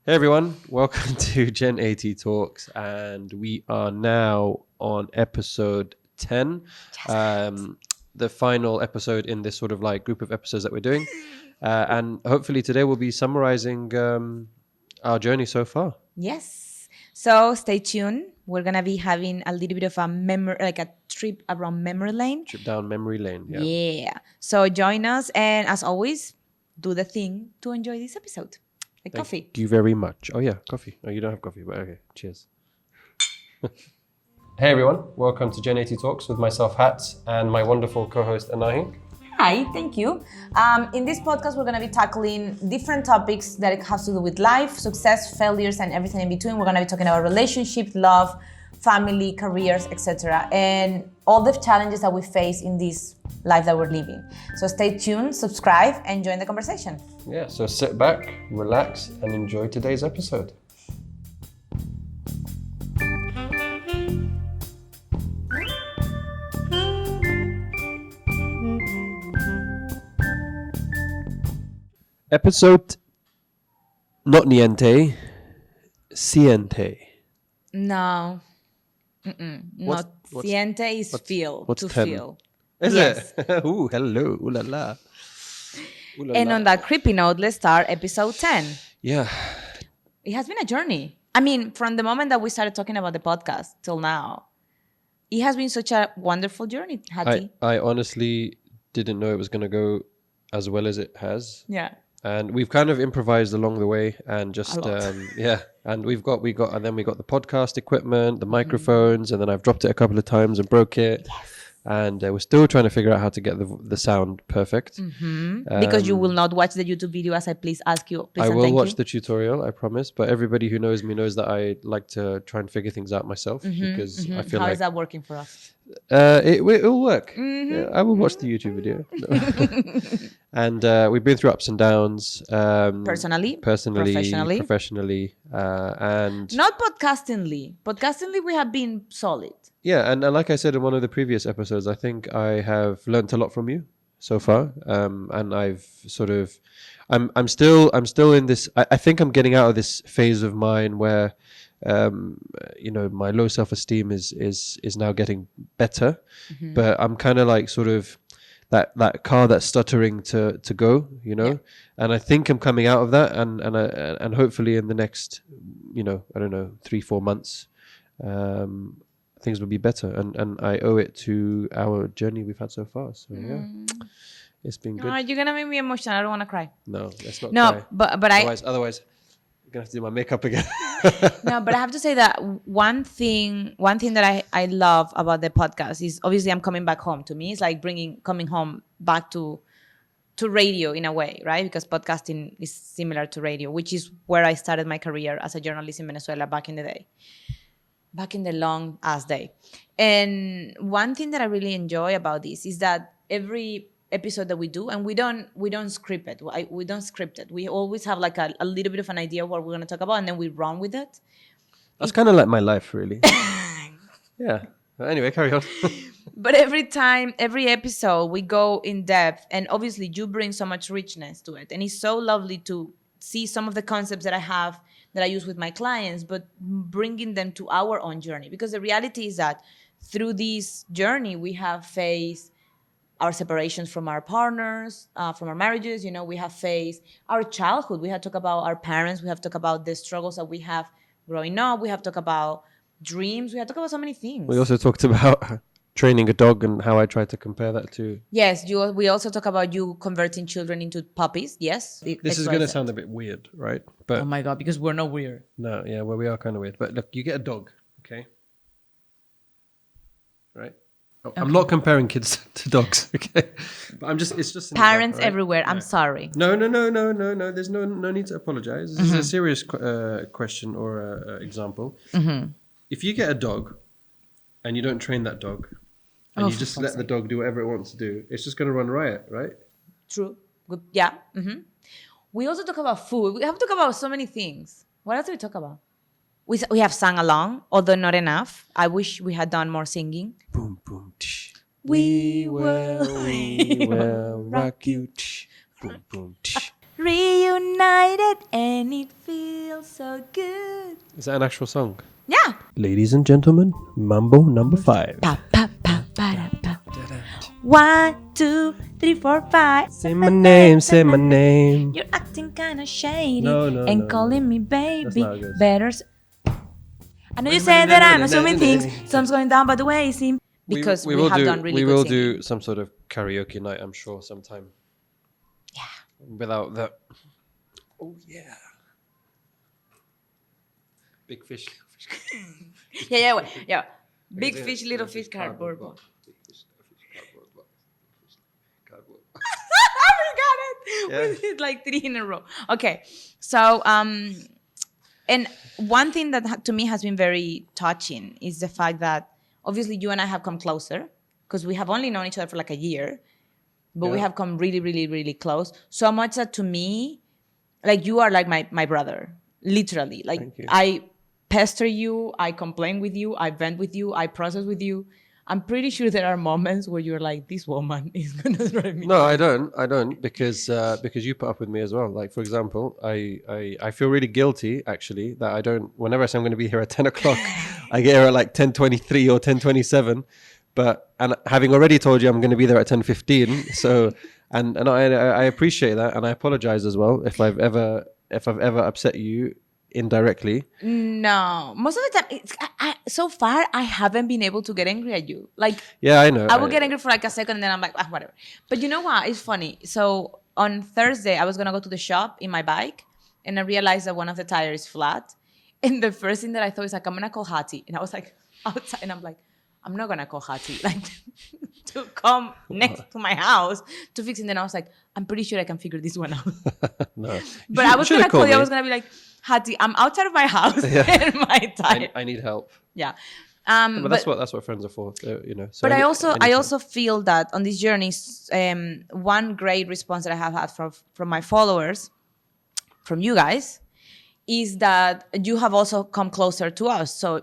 Hey everyone, welcome to Gen 80 Talks, and we are now on episode 10, the final episode in this sort of like group of episodes that we're doing, and hopefully today we'll be summarizing our journey so far. Yes. So stay tuned. We're gonna be having a little bit of a trip around memory lane. Trip down memory lane. Yeah. So join us, and as always, do the thing to enjoy this episode. Coffee. Thank you very much. Oh yeah, coffee. Oh, you don't have coffee, but okay. Cheers. Hey everyone, welcome to Gen 80 Talks with myself, Hatz, and my wonderful co-host, Anahi. Hi, thank you. In this podcast, we're going to be tackling different topics that have to do with life, success, failures, and everything in between. We're going to be talking about relationships, love, family, careers, etc., and all the challenges that we face in this life that we're living. So stay tuned, subscribe, and join the conversation. Yeah, so sit back, relax, and enjoy today's episode. Episode not niente, siente. No. Not siente is feel. What's to 10? feel. Is Yes. it? Ooh, hello. Ooh la la. Ooh la And la. on that creepy note, let's start episode 10. Yeah. It has been a journey. I mean, from the moment that we started talking about the podcast till now, it has been such a wonderful journey, Hattie. I honestly didn't know it was going to go as well as it has. Yeah. And we've kind of improvised along the way and just, A lot. and we got the podcast equipment, the microphones, and then I've dropped it a couple of times and broke it. Yes. And we're still trying to figure out how to get the sound perfect. Because you will not watch the YouTube video as I ask you. Please I and will thank watch you. the tutorial, I promise. But everybody who knows me knows that I like to try and figure things out myself because I feel How like is that working for us? it'll work. Yeah, I will watch the YouTube video. And we've been through ups and downs. Personally, professionally, and not podcastingly. Podcastingly, we have been solid. yeah, and like I said in one of the previous episodes, I think I have learnt a lot from you so far, and I've sort of, I'm still in this. I think I'm getting out of this phase of mine where, my low self-esteem is now getting better, but I'm kind of like sort of that car that's stuttering to go, and I think I'm coming out of that, and hopefully in the next, I don't know, 3-4 months, things will be better, and I owe it to our journey we've had so far. So yeah, it's been good. Oh, you're gonna make me emotional. I don't want to cry. No, let's not No, cry. but Otherwise, I'm gonna have to do my makeup again. No, but I have to say that one thing that I love about the podcast is obviously I'm coming back home. To me, it's like coming home back to radio in a way, right? Because podcasting is similar to radio, which is where I started my career as a journalist in Venezuela back in the day. Back in the long ass day. And one thing that I really enjoy about this is that every episode that we do, and we don't script it. We don't script it. We always have like a little bit of an idea of what we're going to talk about, and then we run with it. That's kind of like my life, really. Yeah. Anyway, carry on. But every episode, we go in depth, and obviously you bring so much richness to it. And it's so lovely to see some of the concepts that I use with my clients, but bringing them to our own journey. Because the reality is that through this journey, we have faced our separations from our partners, from our marriages. We have faced our childhood. We have talked about our parents. We have talked about the struggles that we have growing up. We have talked about dreams. We have talked about so many things. We also talked about training a dog and how I tried to compare that to... Yes, we also talk about you converting children into puppies. Yes. This is going to sound a bit weird, right? But oh my God, because we're not weird. no, yeah, well, we are kind of weird. But look, you get a dog, okay? Right? Oh, okay. I'm not comparing kids to dogs, okay? But it's just... Parents right? everywhere, I'm sorry. No. There's no need to apologize. This is a serious question or example. If you get a dog and you don't train that dog, and you just let the dog do whatever it wants to do, it's just going to run riot, right? True. Good. Yeah. We also talk about food. We have to talk about so many things. What else do we talk about? We have sung along, although not enough. I wish we had done more singing. Boom, boom, tsh. We will rock you. Tsh. Boom, boom, tsh. reunited and it feels so good. Is that an actual song? Yeah. Ladies and gentlemen, Mambo number 5. Pa, pa, pa, pa, da, pa. 1, 2, 3, 4, 5. Say my name, say my name. You're acting kinda shady No, and calling me baby. not good. Better. I know you say that I'm assuming things. Some's going down by the way it seems. Because we have done really we good will singing. do some sort of karaoke night, I'm sure, sometime. Yeah. Without that. Oh yeah. Big fish. Yeah. Big fish, little fish, cardboard box. Big fish, little fish, cardboard box. Big fish, cardboard box. We got it. Yeah. We did like 3 in a row. Okay. So, and one thing that to me has been very touching is the fact that obviously you and I have come closer because we have only known each other for like a year, but we have come really, really, really close. So much that to me, like you are like my brother, literally. Like Thank you. I pester you, I complain with you, I vent with you, I process with you. I'm pretty sure there are moments where you're like, this woman is gonna drive me. No, I don't because you put up with me as well. Like for example, I feel really guilty actually that I don't. Whenever I say I'm going to be here at 10 o'clock, I get here at like 10:23 or 10:27. And having already told you I'm going to be there at 10:15, so and I appreciate that and I apologize as well if I've ever upset you indirectly. No, most of the time, so far I haven't been able to get angry at you. Like, Yeah, I know. I will get angry for like a second and then I'm like, whatever. But you know what? It's funny. So on Thursday, I was gonna go to the shop in my bike, and I realized that one of the tires is flat. And the first thing that I thought is like, I'm gonna call Hati, and I was like outside, and I'm like, I'm not gonna call Hati like to come next to my house to fix it. And then I was like, I'm pretty sure I can figure this one out. No, But I was gonna call you. I was gonna be like, Hati, I'm outside of my house and my tire. I need help. Yeah. But that's what friends are for, you know. So But I anytime. also feel that on this journey, one great response that I have had from my followers, from you guys, is that you have also come closer to us. So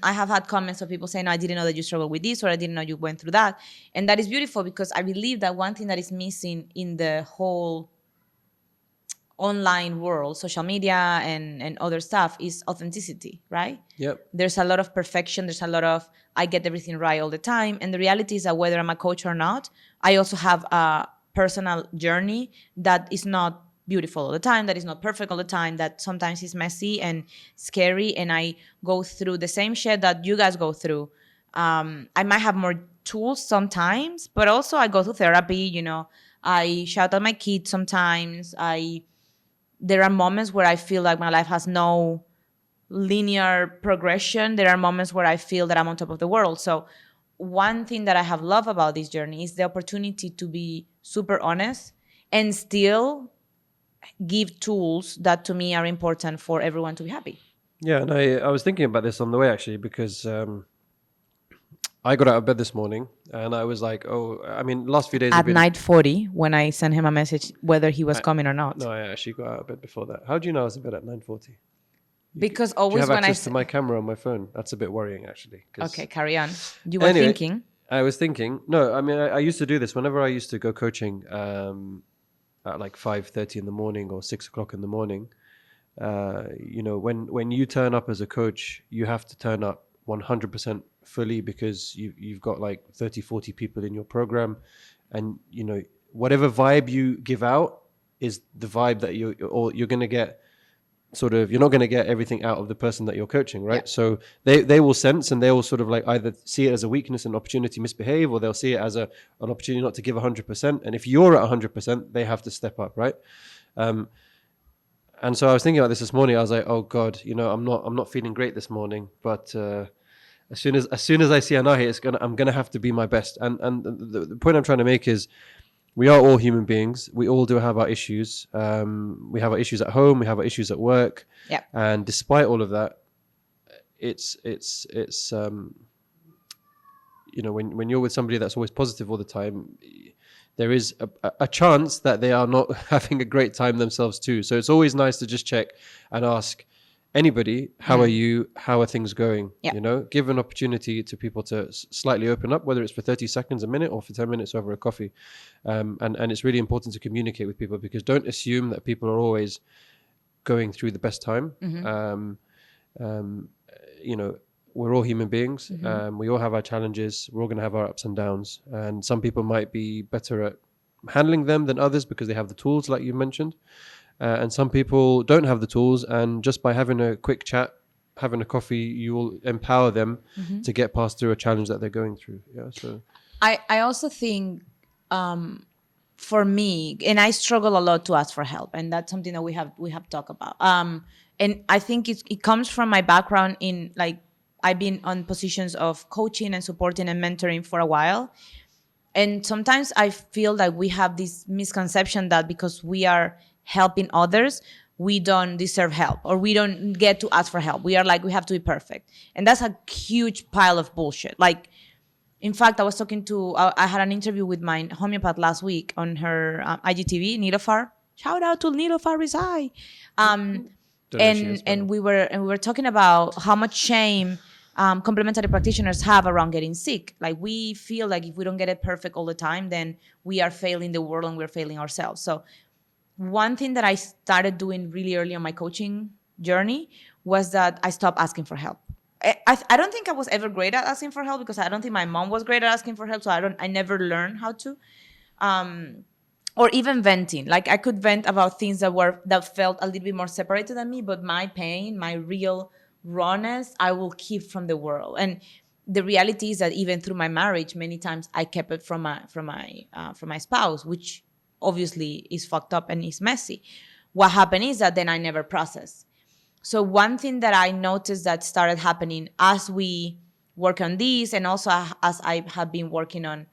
I have had comments of people saying, I didn't know that you struggled with this, or I didn't know you went through that. And that is beautiful because I believe that one thing that is missing in the whole online world, social media and other stuff, is authenticity, right? Yep. There's a lot of perfection. There's a lot of, I get everything right all the time. And the reality is that whether I'm a coach or not, I also have a personal journey that is not beautiful all the time, that is not perfect all the time, that sometimes is messy and scary. And I go through the same shit that you guys go through. I might have more tools sometimes, but also I go through therapy, you know, I shout at my kids sometimes. There are moments where I feel like my life has no linear progression. There are moments where I feel that I'm on top of the world. So one thing that I have loved about this journey is the opportunity to be super honest and still give tools that to me are important for everyone to be happy. Yeah, and I was thinking about this on the way actually because I got out of bed this morning and I was like, last few days At 9:40, when I sent him a message whether he was coming or not. No, I actually got out of bed before that. How do you know I was in bed at 9:40? Because Do you always have when access to my camera on my phone? That's a bit worrying actually. Okay, carry on. You were Anyway, thinking. I was thinking. No, I mean I used to do this whenever I used to go coaching at like 5:30 in the morning or 6 o'clock in the morning. You know, when you turn up as a coach, you have to turn up 100% fully because you've got like 30-40 people in your program, and you know whatever vibe you give out is the vibe that you're going to get. Sort of, you're not going to get everything out of the person that you're coaching, right? Yeah. So they will sense and they will sort of like either see it as a weakness and opportunity to misbehave, or they'll see it as an opportunity not to give 100%. And if you're at 100%, they have to step up, right? And so I was thinking about this morning. I was like, oh God, you know, I'm not feeling great this morning, but as soon as I see Anahi, I'm gonna have to be my best. And the point I'm trying to make is, we are all human beings. We all do have our issues. We have our issues at home. We have our issues at work. Yeah. And despite all of that, it's you know, when you're with somebody that's always positive all the time, there is a chance that they are not having a great time themselves too. So it's always nice to just check and ask, anybody, how are you? How are things going? Yeah. You know, give an opportunity to people to slightly open up, whether it's for 30 seconds, a minute, or for 10 minutes over a coffee. And it's really important to communicate with people, because don't assume that people are always going through the best time. You know, we're all human beings. We all have our challenges. We're all going to have our ups and downs. And some people might be better at handling them than others because they have the tools, like you mentioned. And some people don't have the tools. And just by having a quick chat, having a coffee, you will empower them to get past through a challenge that they're going through. Yeah. So I also think for me, and I struggle a lot to ask for help, and that's something that we have talked about. And I think it comes from my background in, like, I've been on positions of coaching and supporting and mentoring for a while. And sometimes I feel like we have this misconception that because we are helping others, we don't deserve help, or we don't get to ask for help. We are like, we have to be perfect. And that's a huge pile of bullshit. Like, in fact, I was talking to, I had an interview with my homeopath last week on her IGTV, Nilofar. Shout out to Nilofar Rizai. And we were talking about how much shame complementary practitioners have around getting sick. Like, we feel like if we don't get it perfect all the time, then we are failing the world and we're failing ourselves. So one thing that I started doing really early on my coaching journey was that I stopped asking for help. I don't think I was ever great at asking for help, because I don't think my mom was great at asking for help. So I never learned how to. Or even venting. Like, I could vent about things that felt a little bit more separated than me, but my pain, my real rawness, I will keep from the world. And the reality is that even through my marriage, many times I kept it from my spouse, which obviously is fucked up and is messy. What happened is that then I never processed. So one thing that I noticed that started happening as we work on this, and also as I have been working on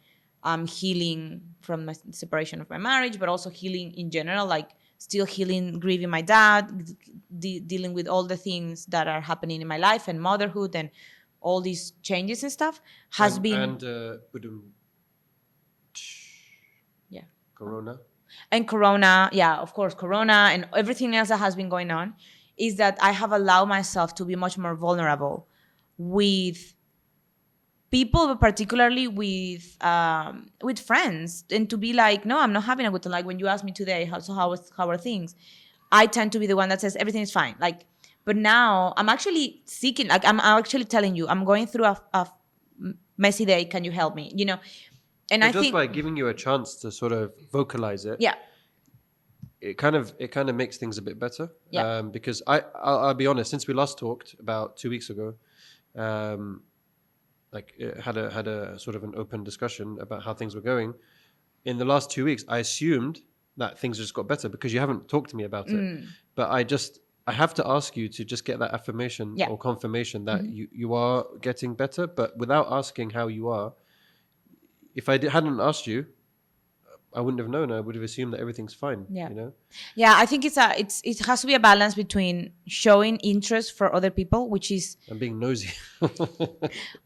healing from the separation of my marriage, but also healing in general, like still healing, grieving my dad, dealing with all the things that are happening in my life and motherhood and all these changes and stuff, has been... Yeah. Corona. And Corona, yeah, of course, Corona and everything else that has been going on, is that I have allowed myself to be much more vulnerable with people, but particularly with friends, and to be like, no, I'm not having a good time. Like, when you ask me today, how are things, I tend to be the one that says everything is fine. Like, but now I'm actually seeking, like, I'm actually telling you, I'm going through a messy day. Can you help me? You know, and Well, I just think by giving you a chance to sort of vocalize it, yeah, it kind of makes things a bit better. Yeah. Because I'll be honest, since we last talked about 2 weeks ago, had a sort of an open discussion about how things were going. In the last 2 weeks, I assumed that things just got better because you haven't talked to me about it. But I have to ask you to just get that affirmation or confirmation that you are getting better. But without asking how you are, if I hadn't asked you, I wouldn't have known. I would have assumed that everything's fine. Yeah. You know? Yeah, I think it has to be a balance between showing interest for other people, which is, And being nosy.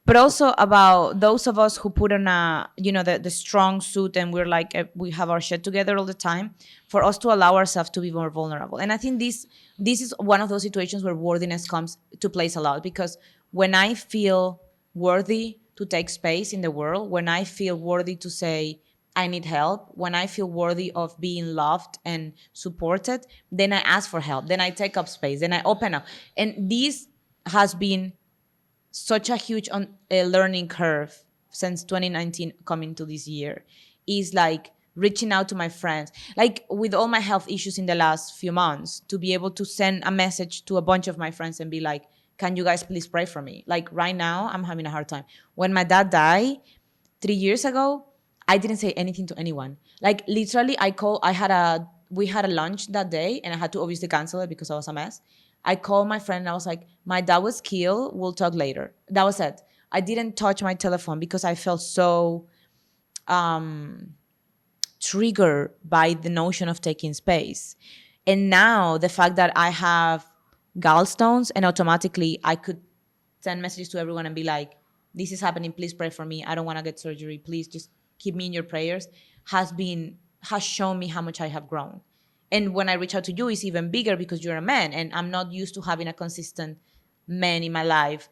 but also about those of us who put on the strong suit, and we're like, we have our shit together all the time, for us to allow ourselves to be more vulnerable. And I think this is one of those situations where worthiness comes to place a lot, because when I feel worthy to take space in the world, when I feel worthy to say, I need help, when I feel worthy of being loved and supported, then I ask for help. Then I take up space. Then I open up. And this has been such a huge learning curve since 2019 coming to this year, is like reaching out to my friends. Like, with all my health issues in the last few months, to be able to send a message to a bunch of my friends and be like, can you guys please pray for me? Like, right now, I'm having a hard time. When my dad died 3 years ago, I didn't say anything to anyone. Like, literally, we had a lunch that day, and I had to obviously cancel it because I was a mess. I called my friend and I was like, my dad was killed. We'll talk later. That was it. I didn't touch my telephone because I felt so triggered by the notion of taking space. And now the fact that I have gallstones, and automatically I could send messages to everyone and be like, this is happening. Please pray for me. I don't want to get surgery. Please just keep me in your prayers, has shown me how much I have grown. And when I reach out to you, it's even bigger because you're a man, and I'm not used to having a consistent man in my life,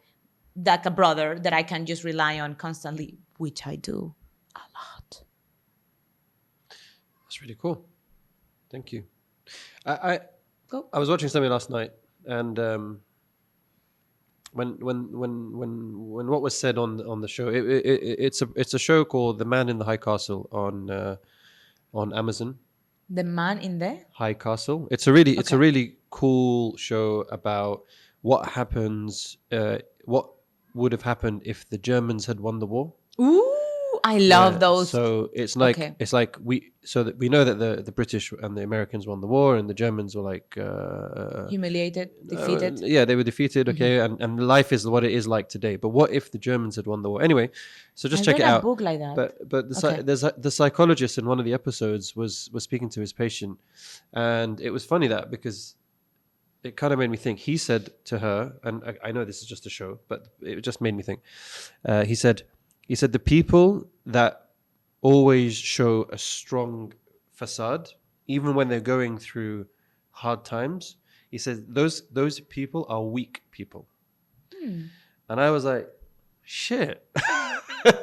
like a brother that I can just rely on constantly, which I do a lot. That's really cool. Thank you. I Go. I was watching something last night, and when what was said on the show, it's a show called The Man in the High Castle on Amazon. The man in there. High Castle. It's a really cool show about what happens, what would have happened if the Germans had won the war. Ooh, I love those. So it's like Okay. that we know that the British and the Americans won the war, and the Germans were like Humiliated, defeated. yeah, they were defeated. Okay, and life is what it is like today. But what if the Germans had won the war? Anyway, so just I check read it a out. book like that. But Okay. there's the psychologist in one of the episodes was speaking to his patient, and it was funny that because it kind of made me think. He said to her, and I know this is just a show, but it just made me think. He said the people that always show a strong facade, even when they're going through hard times, he says those people are weak people. And I was like, shit,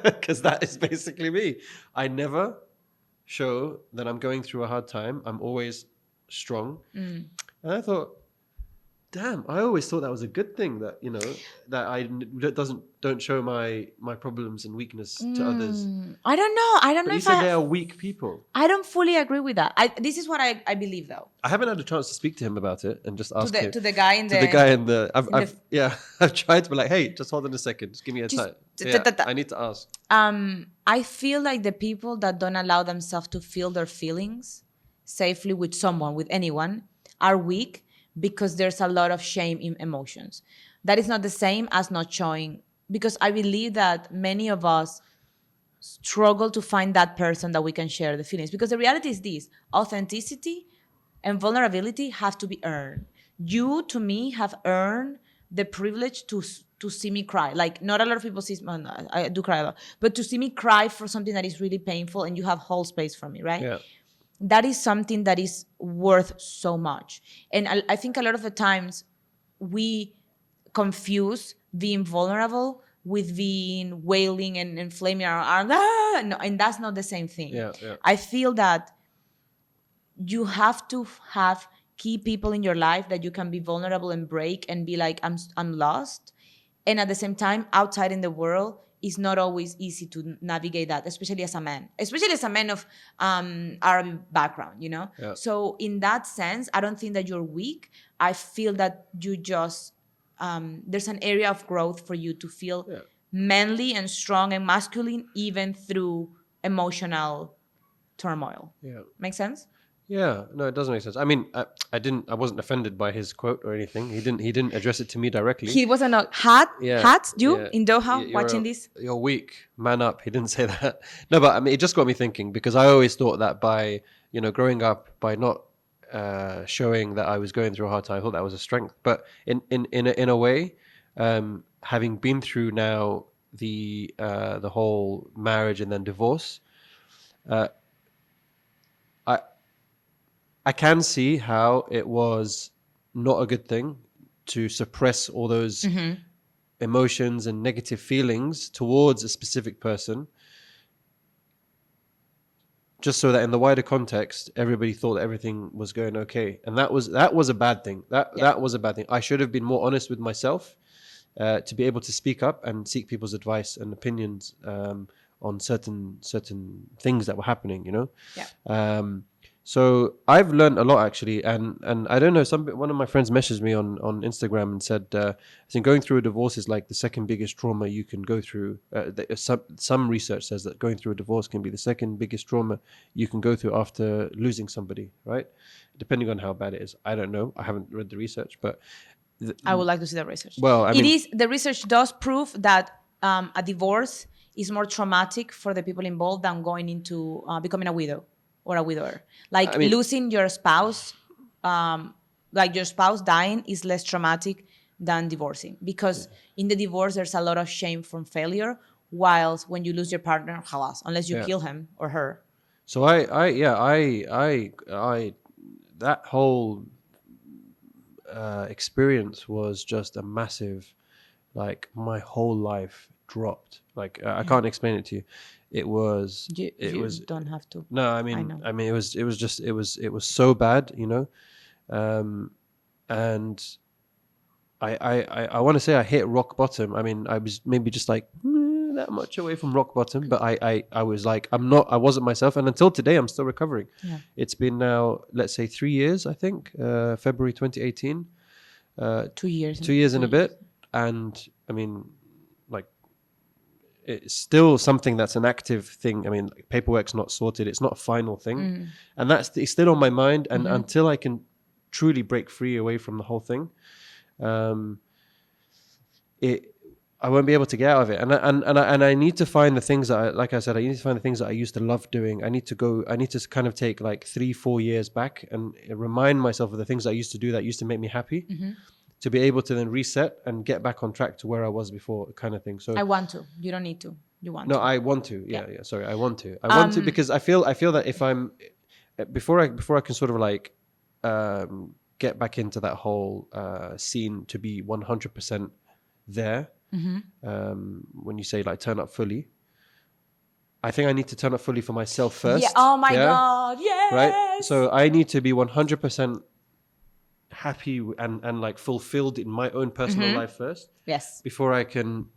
because that is basically me. I never show that I'm going through a hard time. I'm always strong. And I thought, damn, I always thought that was a good thing, that that don't show my problems and weakness to others. I don't know. I don't But know you if said they are weak people. I don't fully agree with that. This is what I believe, though. I haven't had a chance to speak to him about it and just ask him. To the guy in To the guy in the I've tried to be like, hey, just hold on a second, just give me a time. I need to ask. I feel like the people that don't allow themselves to feel their feelings safely with someone, with anyone, are weak because there's a lot of shame in emotions. That is not the same as not showing, because I believe that many of us struggle to find that person that we can share the feelings. Because the reality is this: authenticity and vulnerability have to be earned. You, to me, have earned the privilege to see me cry. Like, not a lot of people see, well, no, I do cry a lot, but to see me cry for something that is really painful, and you have whole space for me, right? Yeah. That is something that is worth so much. And I think a lot of the times we confuse being vulnerable with being wailing and flaming our arms. No, and that's not the same thing. Yeah. I feel that you have to have key people in your life that you can be vulnerable and break and be like, I'm lost. And at the same time, outside in the world, it's not always easy to navigate that, especially as a man of Arabic background, you know? Yeah. So in that sense, I don't think that you're weak. I feel that you just, there's an area of growth for you to feel manly and strong and masculine, even through emotional turmoil. Yeah. Make sense? Yeah, no, it doesn't make sense. I mean, I wasn't offended by his quote or anything. He didn't address it to me directly. He wasn't a in Doha watching this. You're weak, man up. He didn't say that. No, but I mean, it just got me thinking, because I always thought that by growing up, by not showing that I was going through a hard time, I thought that was a strength. But in a way, having been through now the whole marriage and then divorce, I can see how it was not a good thing to suppress all those emotions and negative feelings towards a specific person, just so that in the wider context, everybody thought that everything was going okay. And that was a bad thing. That was a bad thing. I should have been more honest with myself, to be able to speak up and seek people's advice and opinions on certain things that were happening, Yeah. So I've learned a lot, actually, and I don't know. One of my friends messaged me on Instagram and said, I think going through a divorce is like the second biggest trauma you can go through. Some research says that going through a divorce can be the second biggest trauma you can go through after losing somebody, right? Depending on how bad it is. I don't know. I haven't read the research, but I would like to see that research. Well, I mean, the research does prove that a divorce is more traumatic for the people involved than going into becoming a widow or a widower. Like, I mean, losing your spouse, like your spouse dying, is less traumatic than divorcing, because in the divorce there's a lot of shame from failure, whilst when you lose your partner, halas, unless you kill him or her. So I that whole experience was just a massive, like my whole life dropped. Like I can't explain it to you. It was, You don't have to. no, I know. it was just, it was so bad, you know. And I want to say I hit rock bottom. I mean, I was maybe just like that much away from rock bottom, but I was like, I wasn't myself. And until today, I'm still recovering. Yeah. It's been now, let's say 3 years, I think, February 2018, 2 years. 2 years and a bit. And I mean, like, it's still something that's an active thing. I mean, like, paperwork's not sorted. It's not a final thing. And it's still on my mind. And until I can truly break free away from the whole thing, I won't be able to get out of it. And I need to find the things that like I said, I need to find the things that I used to love doing. I need to kind of take like 3-4 years back and remind myself of the things I used to do that used to make me happy, to be able to then reset and get back on track to where I was before, kind of thing. So I want to. You don't need to. You want no, to. I want to. Yeah. Sorry, I want to. I want to because I feel that if I'm before I can sort of like get back into that whole scene to be 100% there. When you say like turn up fully, I think I need to turn up fully for myself first. Yeah. Oh my God. Yes. Right. So I need to be 100% happy and like fulfilled in my own personal life first. Yes. Before I can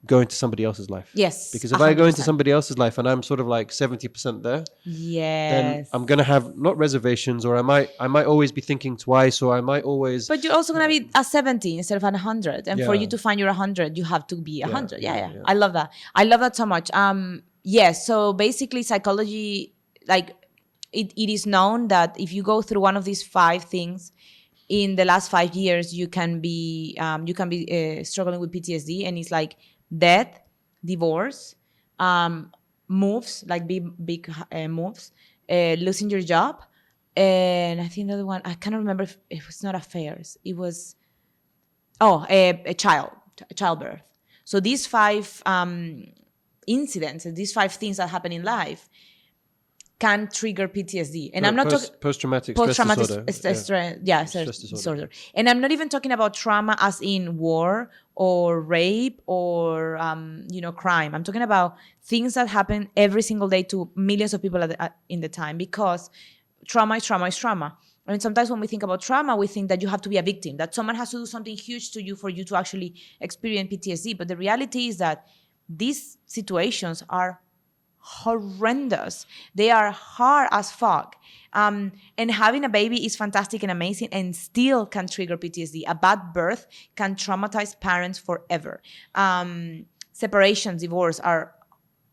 go into somebody else's life. Yes. Because if I go into somebody else's life and I'm sort of like 70% there, then I'm gonna have not reservations, or I might always be thinking twice, or I might always. But you're also gonna be a 70 instead of 100, and for you to find your 100, you have to be 100. Yeah. I love that. I love that so much. Yes. So basically, psychology, like it is known that if you go through one of these 5 things in the last 5 years, you can be struggling with PTSD, and it's like death, divorce, moves, like big moves, losing your job, and I think the other one, I cannot remember if it was not affairs. It was childbirth. So these 5 incidents, these 5 things that happen in life can trigger PTSD. And I'm not talking post-traumatic stress disorder. And I'm not even talking about trauma as in war or rape or crime. I'm talking about things that happen every single day to millions of people in the time, because trauma is trauma. I mean, sometimes when we think about trauma, we think that you have to be a victim, that someone has to do something huge to you for you to actually experience PTSD. But the reality is that these situations are horrendous. They are hard as fuck. And having a baby is fantastic and amazing, and still can trigger PTSD. A bad birth can traumatize parents forever. Separations, divorce are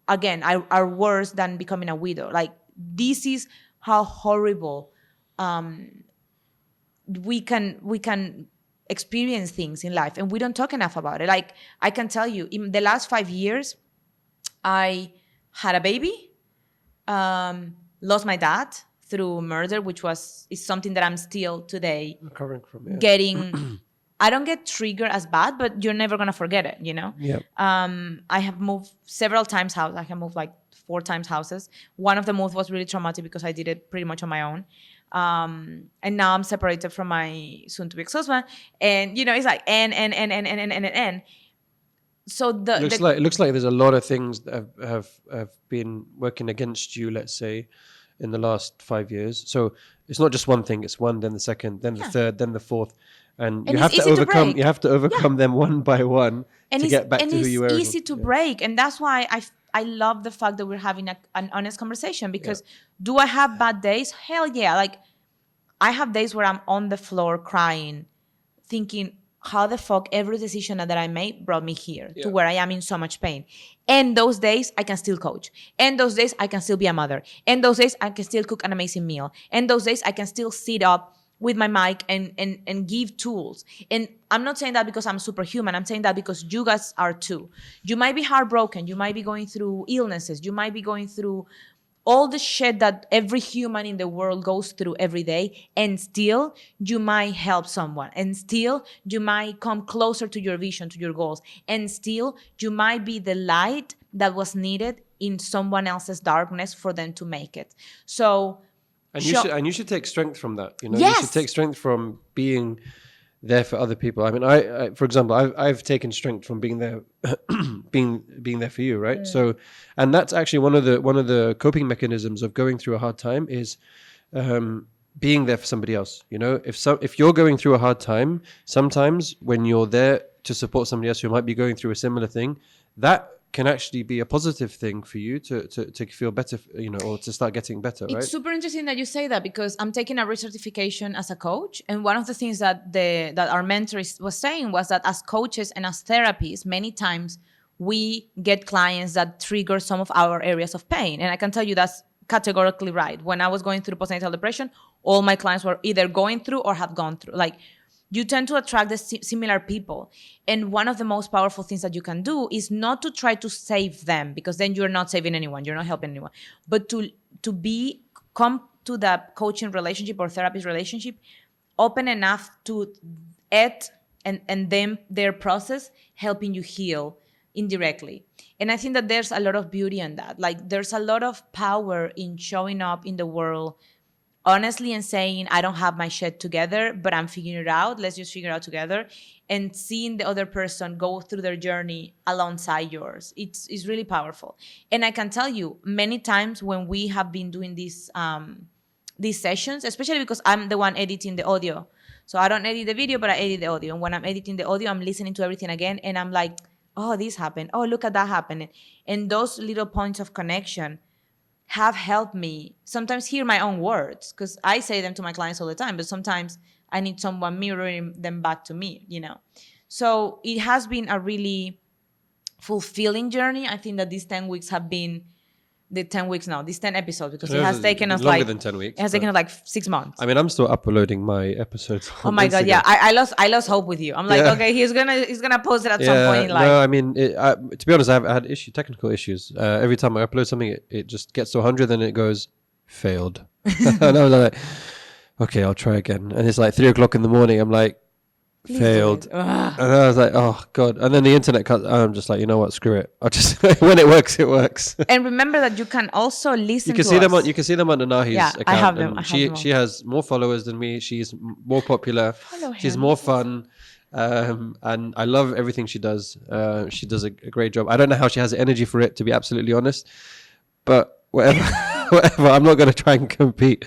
worse than becoming a widow. Like, this is how horrible we can experience things in life, and we don't talk enough about it. Like, I can tell you, in the last 5 years, I had a baby, lost my dad through murder, which is something that I'm still today recovering from. Getting. I don't get triggered as bad, but you're never gonna forget it, you know. Yeah. I have moved several times house. I have moved like 4 times houses. One of the moves was really traumatic because I did it pretty much on my own. And now I'm separated from my soon-to-be ex-husband, and it's like and. So it looks like there's a lot of things that have been working against you, let's say, in the last 5 years. So it's not just one thing; it's one, then the second, then the third, then the fourth, and you have to overcome. You have to overcome them one by one to get back to who you were. And it's easy to break, and that's why I love the fact that we're having an honest conversation. Because do I have bad days? Hell yeah! Like, I have days where I'm on the floor crying, thinking, how the fuck every decision that I made brought me here to where I am in so much pain. And those days I can still coach. And those days I can still be a mother. And those days I can still cook an amazing meal. And those days I can still sit up with my mic and give tools. And I'm not saying that because I'm superhuman. I'm saying that because you guys are too. You might be heartbroken. You might be going through illnesses. You might be going through all the shit that every human in the world goes through every day, and still you might help someone, and still you might come closer to your vision, to your goals, and still you might be the light that was needed in someone else's darkness for them to make it. So And show. you should take strength from that. You should Yes. take strength from being there for other people. I mean, I for example, I've taken strength from being there, being there for you, right? So, and that's actually one of the coping mechanisms of going through a hard time is being there for somebody else. If you're going through a hard time, sometimes when you're there to support somebody else who might be going through a similar thing, that can actually be a positive thing for you to feel better, or to start getting better, right? It's super interesting that you say that, because I'm taking a recertification as a coach, and one of the things that our mentor was saying was that as coaches and as therapists, many times we get clients that trigger some of our areas of pain, and I can tell you that's categorically right. When I was going through postnatal depression, all my clients were either going through or have gone through. Like, you tend to attract the similar people. And one of the most powerful things that you can do is not to try to save them, because then you're not saving anyone, you're not helping anyone, but to come to the coaching relationship or therapist relationship open enough to and then their process helping you heal indirectly. And I think that there's a lot of beauty in that. Like, there's a lot of power in showing up in the world honestly and saying, I don't have my shit together, but I'm figuring it out. Let's just figure it out together. And seeing the other person go through their journey alongside yours. It's really powerful. And I can tell you, many times when we have been doing these sessions, especially because I'm the one editing the audio. So I don't edit the video, but I edit the audio. And when I'm editing the audio, I'm listening to everything again. And I'm like, oh, this happened. Oh, look at that happening. And those little points of connection have helped me sometimes hear my own words, because I say them to my clients all the time, but sometimes I need someone mirroring them back to me, So it has been a really fulfilling journey. I think that these 10 weeks have been these 10 episodes, because it has taken us longer than 10 weeks. It has taken us like 6 months. I mean, I'm still uploading my episodes. Oh my God, yeah. I lost hope with you. I'm like, okay, he's gonna post it at some point in life. No, I mean, to be honest, I've had technical issues. Every time I upload something, it just gets to 100, and it goes failed. And I was like, okay, I'll try again. And it's like 3 o'clock in the morning. I'm like, failed. And I was like, oh God. And then the internet cuts. I'm just like, you know what? Screw it. I'll just when it works, it works. And remember that you can also listen. You can see them on Nahi's account. I have them. She has more followers than me. She's more popular. She's more fun. And I love everything she does. She does a great job. I don't know how she has the energy for it, to be absolutely honest. But whatever. Whatever. I'm not going to try and compete.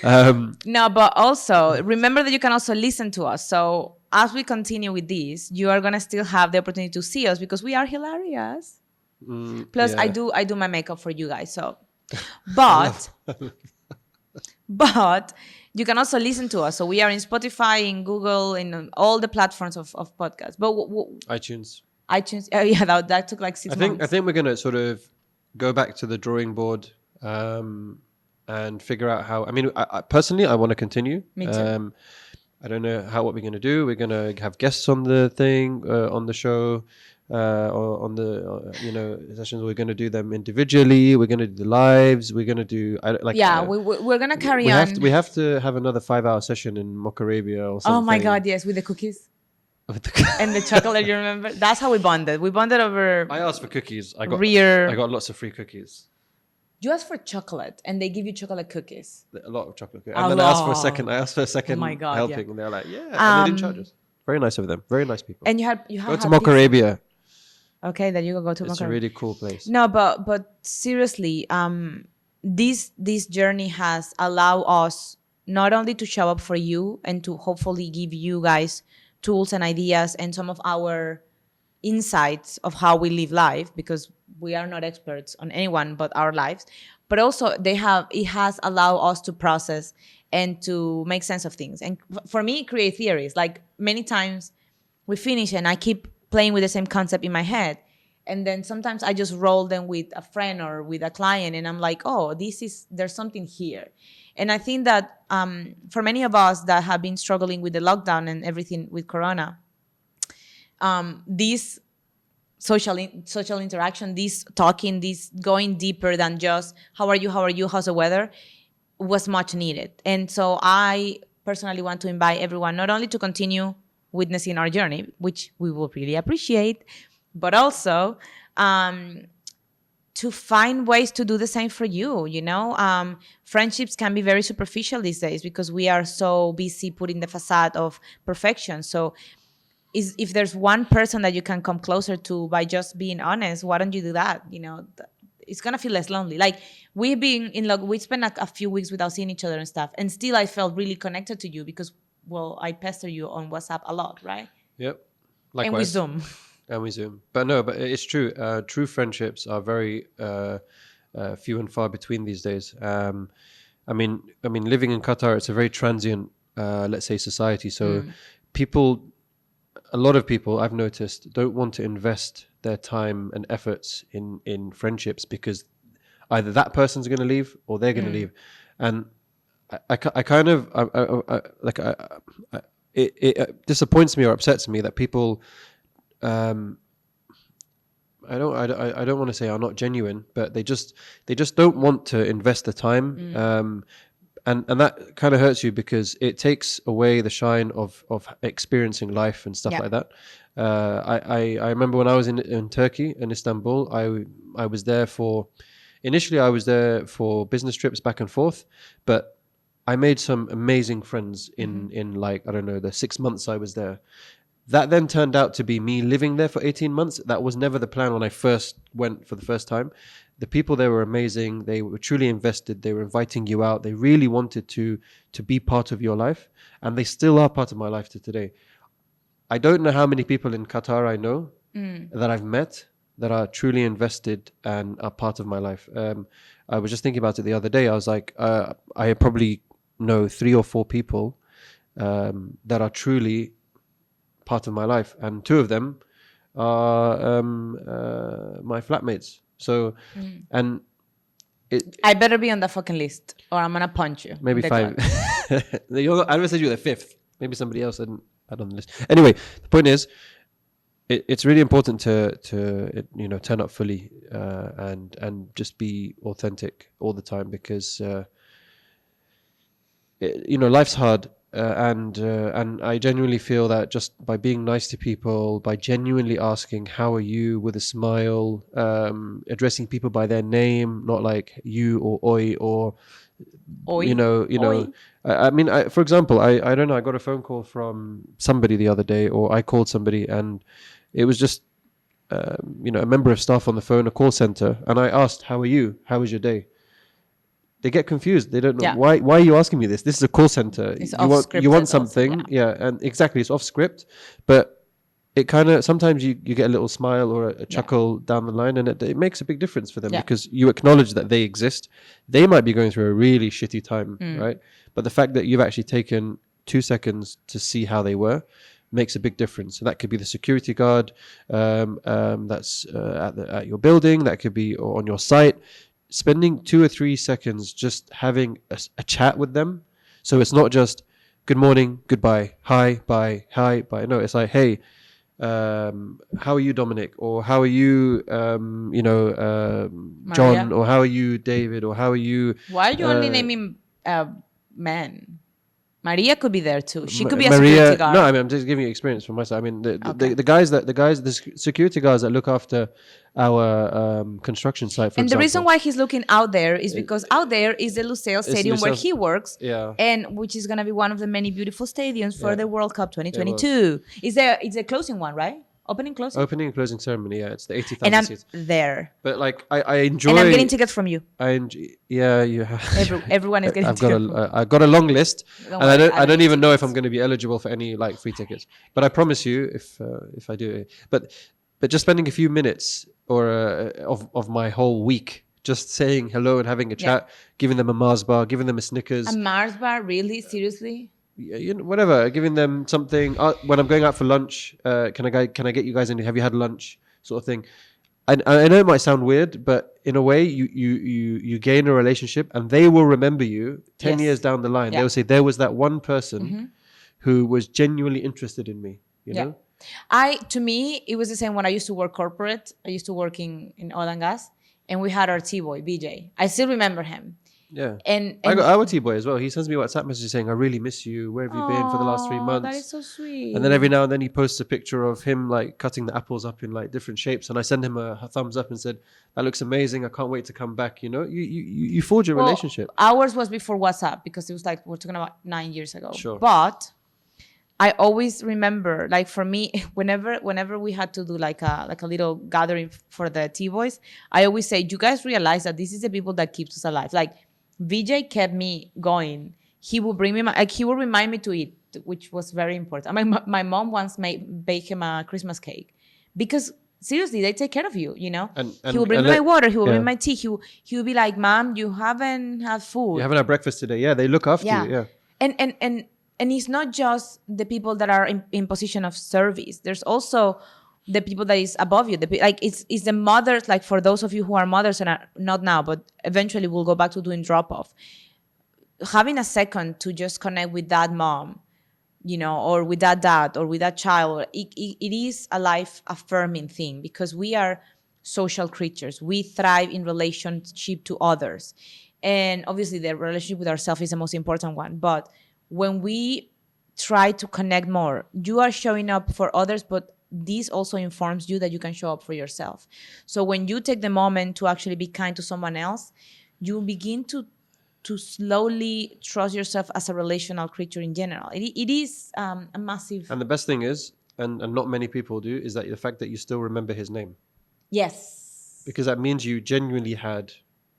No, but also remember that you can also listen to us. So as we continue with this, you are going to still have the opportunity to see us, because we are hilarious. Plus, I do my makeup for you guys. So, but you can also listen to us. So we are in Spotify, in Google, in all the platforms of podcasts. But iTunes. Oh yeah, that took like 6 months. I think we're going to sort of go back to the drawing board. And figure out how. I mean, I personally, I want to continue. Me too. I don't know what we're going to do. We're going to have guests on the thing, on the show, or on the sessions. We're going to do them individually. We're going to do the lives. We're going to do we're going to carry on. We have to have another 5-hour session in Mocarabia or something. Oh my God, yes, with the cookies. And the chocolate, you remember? That's how we bonded. We bonded over. I asked for cookies. I got lots of free cookies. You asked for chocolate, and they give you chocolate cookies. A lot of chocolate cookies. And then I asked for a second. Oh my God, helping, and they're like, and they didn't charge us. Very nice of them. Very nice people. And you have go to Mocarabia. Okay, then you go to Mocarabia. It's a really cool place. No, but seriously, this journey has allowed us not only to show up for you and to hopefully give you guys tools and ideas and some of our insights of how we live life, because we are not experts on anyone but our lives, but also it has allowed us to process and to make sense of things. And for me, create theories. Like, many times we finish and I keep playing with the same concept in my head, and then sometimes I just roll them with a friend or with a client, and I'm like, oh, there's something here. And I think that for many of us that have been struggling with the lockdown and everything with Corona, this social interaction, this talking, this going deeper than just how are you, how's the weather, was much needed. And so I personally want to invite everyone not only to continue witnessing our journey, which we will really appreciate, but also to find ways to do the same for you, you know? Friendships can be very superficial these days because we are so busy putting the facade of perfection. So if there's one person that you can come closer to by just being honest, why don't you do that? You know, it's gonna feel less lonely. Like we've been in love, we spent a few weeks without seeing each other and stuff, and still I felt really connected to you because, well, I pester you on WhatsApp a lot, right? Yep. And we Likewise. Zoom. And we Zoom. But no, but it's true. True friendships are very few and far between these days. I mean, living in Qatar, it's a very transient, let's say, society. So people, a lot of people I've noticed don't want to invest their time and efforts in friendships because either that person's going to leave or they're going to leave. And I kind of, it disappoints me or upsets me that people, I don't want to say are not genuine, but they just don't want to invest the time. And that kind of hurts you because it takes away the shine of experiencing life and stuff like that. I remember when I was in Turkey, in Istanbul, I was there initially I was there for business trips back and forth, but I made some amazing friends in like, I don't know, the 6 months I was there. That then turned out to be me living there for 18 months. That was never the plan when I first went for the first time. The people there were amazing. They were truly invested. They were inviting you out. They really wanted to be part of your life. And they still are part of my life to today. I don't know how many people in Qatar I know that I've met that are truly invested and are part of my life. I was just thinking about it the other day. I was like, I probably know 3 or 4 people that are truly part of my life, and 2 of them are my flatmates. So, and I better be on the fucking list, or I'm gonna punch you. maybe 5. I never said you were the 5th. Maybe somebody else didn't add on the list. Anyway, the point is, it's really important to turn up fully and just be authentic all the time because life's hard. And I genuinely feel that just by being nice to people, by genuinely asking how are you with a smile, addressing people by their name, not like you or oi or Oi. Oi. For example, I don't know, I got a phone call from somebody the other day, or I called somebody, and it was just a member of staff on the phone, a call center, and I asked, how are you? How was your day? They get confused. They don't know why are you asking me this? This is a call center. It's you want something, also, and exactly, it's off script, but it kind of sometimes you get a little smile or a chuckle down the line, and it makes a big difference for them because you acknowledge that they exist. They might be going through a really shitty time, right? But the fact that you've actually taken 2 seconds to see how they were makes a big difference. So that could be the security guard that's at your building. That could be on your site. Spending 2 or 3 seconds just having a chat with them. So it's not just good morning, goodbye, hi, bye, hi, bye. No, it's like, hey, how are you, Dominic? Or how are you, John? Or how are you, David? Or how are you? Why are you only naming men? Maria could be there too. She could be a Maria, security guard. No, I'm just giving you experience from my side. I mean, the security guards that look after our construction site, for and example. The reason why he's looking out there is because out there is the Lusail Stadium where he works, and which is going to be one of the many beautiful stadiums for the World Cup 2022. It's a closing one, right? Opening and closing ceremony. Yeah, it's the 80,000 and I'm seats. there. But like, I enjoy. And I'm getting tickets from you. You have. Everyone is getting tickets. I've got a long list, and I don't even know if I'm going to be eligible for any like free tickets. But I promise you, if I do, but just spending a few minutes or of my whole week just saying hello and having a chat, giving them a Mars bar, giving them a Snickers. A Mars bar, really? Seriously? Whatever, giving them something when I'm going out for lunch. Can I get you guys any? Have you had lunch? Sort of thing. I know it might sound weird, but in a way, you gain a relationship, and they will remember you 10 years down the line. They'll say there was that one person who was genuinely interested in me. You know. To me, it was the same when I used to work corporate. I used to work in oil and gas, and we had our T-boy BJ. I still remember him. Yeah. And I got our T-boy as well. He sends me WhatsApp messages saying, I really miss you. Where have you been for the last 3 months? That is so sweet. And then every now and then he posts a picture of him like cutting the apples up in like different shapes. And I send him a thumbs up and said, that looks amazing. I can't wait to come back. You know, you forge a relationship. Ours was before WhatsApp because it was like, we're talking about 9 years ago. Sure. But I always remember, like for me, whenever we had to do like a little gathering for the T-boys, I always say, you guys realize that this is the people that keeps us alive. Like VJ kept me going. He will bring me he will remind me to eat, which was very important. My mom once baked him a Christmas cake because seriously, they take care of you, you know. And he will bring me my water. He will bring my tea. He will be like, Mom, you haven't had food. You haven't had breakfast today. Yeah, they look after you. Yeah. And it's not just the people that are in position of service. There's also the people that is above you. Like it's the mothers. Like for those of you who are mothers and are not now, but eventually we'll go back to doing drop off. Having a second to just connect with that mom, you know, or with that dad, or with that child, it is a life affirming thing because we are social creatures. We thrive in relationship to others, and obviously the relationship with ourselves is the most important one. But when we try to connect more, you are showing up for others, but this also informs you that you can show up for yourself. So when you take the moment to actually be kind to someone else, you begin to slowly trust yourself as a relational creature in general. It is a massive... And the best thing is, and not many people do, is that the fact that you still remember his name. Yes. Because that means you genuinely had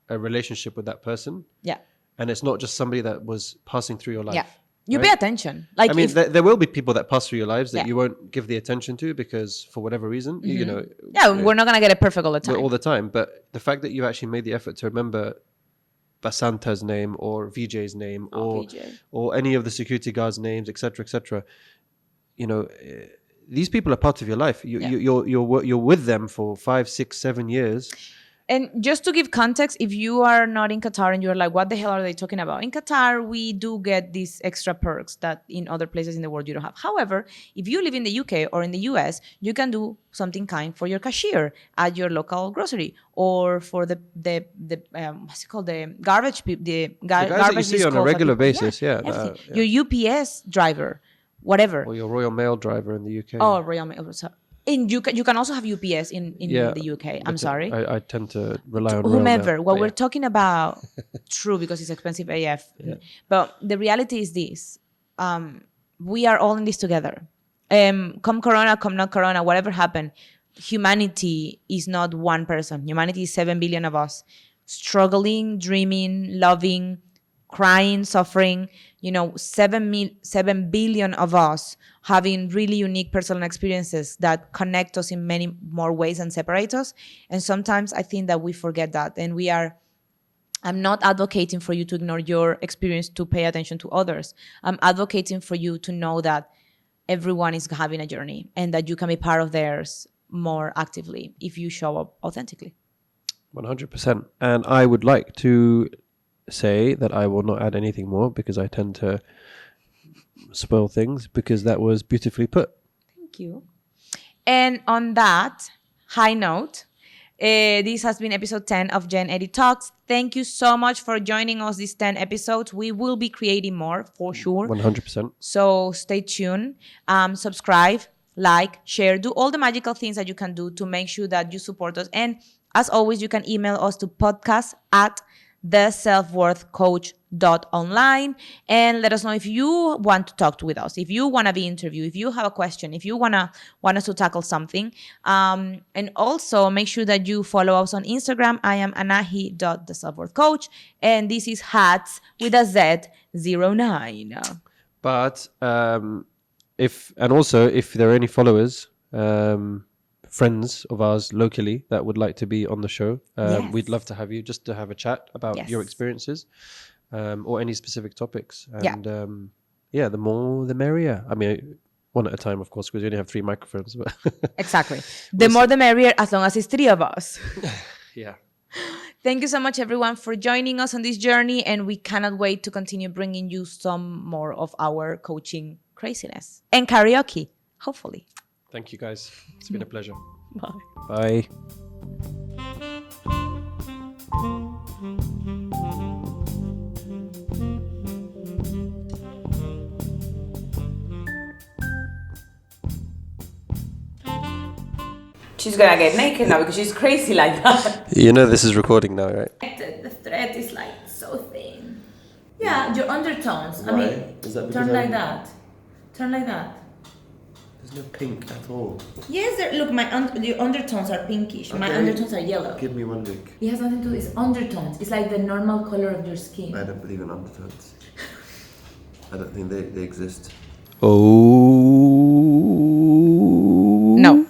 a relationship with that person. Yeah. And it's not just somebody that was passing through your life. Yeah. You pay attention. Like I mean, there will be people that pass through your lives that you won't give the attention to because for whatever reason, you know. Yeah, we're not going to get it perfect all the time. All the time. But the fact that you actually made the effort to remember Basanta's name or VJ's name or any of the security guards' names, etc., you know, these people are part of your life. You're with them for 5, 6, 7 years. And just to give context, if you are not in Qatar and you're like, what the hell are they talking about? In Qatar, we do get these extra perks that in other places in the world you don't have. However, if you live in the UK or in the US, you can do something kind for your cashier at your local grocery or for the what's it called? The garbage people, the guys garbage that you see on a regular basis. Your UPS driver, whatever. Or your Royal Mail driver in the UK. Oh, Royal Mail. And you can also have UPS in the UK. I'm sorry. I tend to rely on whomever. What we're talking about, true, because it's expensive AF. Yeah. But the reality is this: we are all in this together. Come Corona, come not Corona, whatever happened, humanity is not one person. Humanity is 7 billion of us, struggling, dreaming, loving, crying, suffering. You know, 7 billion of us having really unique personal experiences that connect us in many more ways and separate us. And sometimes I think that we forget that. And I'm not advocating for you to ignore your experience to pay attention to others. I'm advocating for you to know that everyone is having a journey and that you can be part of theirs more actively if you show up authentically. 100%. And I would like to say that I will not add anything more because I tend to spoil things because that was beautifully put. Thank you. And on that high note, this has been episode 10 of Gen Eddy Talks. Thank you so much for joining us these 10 episodes. We will be creating more for sure. 100%. So stay tuned. Subscribe, like, share, do all the magical things that you can do to make sure that you support us. And as always, you can email us to podcast@theselfworthcoach.online and let us know if you want to talk with us, if you want to be interviewed, if you have a question, if you want us to tackle something. And also make sure that you follow us on Instagram. I am anahi.theselfworthcoach and this is Hats with a Z09. But if there are any followers, friends of ours locally that would like to be on the show, we'd love to have you just to have a chat about your experiences or any specific topics. And the more the merrier. I mean, one at a time, of course, because we only have 3 microphones. But exactly. The more the merrier, as long as it's 3 of us. Yeah. Thank you so much, everyone, for joining us on this journey. And we cannot wait to continue bringing you some more of our coaching craziness and karaoke, hopefully. Thank you, guys. It's been a pleasure. Bye. Bye. she's gonna get naked now because she's crazy like that. You know this is recording now, right? The thread is like so thin. Yeah, your undertones. Why? I mean, Is that because turn like that. Turn like that. There's no pink at all. Yes, look, your undertones are pinkish. My Okay. undertones are yellow. Give me one drink. It has nothing to do with undertones. It's like the normal color of your skin. I don't believe in undertones. I don't think they exist. Oh.